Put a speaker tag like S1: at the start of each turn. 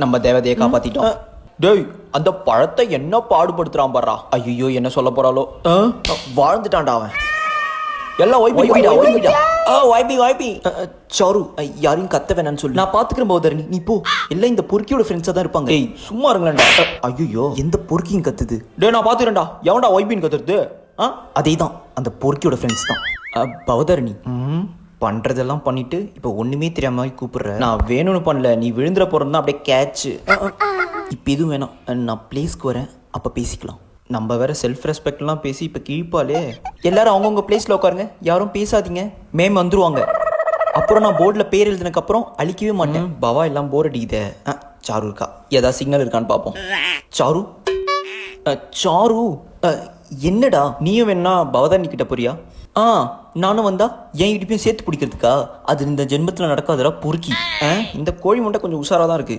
S1: நம்ம தேவதையை காப்பாத்திட்டோம். டேய், அந்த பழத்தை என்ன பாடுபடுத்துறான் பாரா. ஐயோ, என்ன சொல்ல போறாளோ. வாழ்ந்துட்டான்டா அவன். எல்லாம் சாரு, யாரையும் கத்த வேணான்னு சொல்லி நான் பாத்துக்கிறேன் பௌதரணி, நீ போ. எல்லாம் இந்த பொறுக்கியோட ஃப்ரெண்ட்ஸா தான் இருப்பாங்க. ஏய் சும்மா இருங்களேன்டா. ஐயோ, எந்த பொறுக்கியும் கத்துது. டே, நான் பாத்துக்கிறேன்டா. எவன்டா ஒய்பின்னு கத்துறது? அதே தான், அந்த பொறுக்கியோட ஃப்ரெண்ட்ஸ் தான். பௌதரணி பண்றதெல்லாம் பண்ணிட்டு இப்ப ஒண்ணுமே தெரியாம கூப்பிடுற. நான் வேணும்னு பண்ணல, நீ விழுந்துற போறதுதான் அப்படியே கேட்சு. இப்ப எதுவும் வேணாம், நான் பிளேஸ்க்கு வரேன், அப்ப பேசிக்கலாம். நம்ம வேற செல்ஃப் ரெஸ்பெக்ட்லாம் பேசி இப்ப கிழிப்பாலே. எல்லாரும் அவங்கவுங்க பிளேஸ்ல உட்காருங்க, யாரும் பேசாதீங்க, மேம் வந்துருவாங்க. அப்புறம் நான் போர்டில் பேர் எழுதினக்கு அப்புறம் அழிக்கவே மாட்டேன். பவா எல்லாம் போர் அடிக்குதே. சாரு இருக்கா? ஏதாவது சிக்னல் இருக்கான்னு பார்ப்போம். சாரு, சாரு, என்னடா நீயும் வேணா பவதாரணி கிட்ட போறியா? நானும் வந்தா என் இடிப்பையும் சேர்த்து பிடிக்கிறதுக்கா? அது இந்த ஜென்மத்தில் நடக்காதடா பொறுக்கி. இந்த கோழி முட்டை கொஞ்சம் உஷாராக தான் இருக்கு.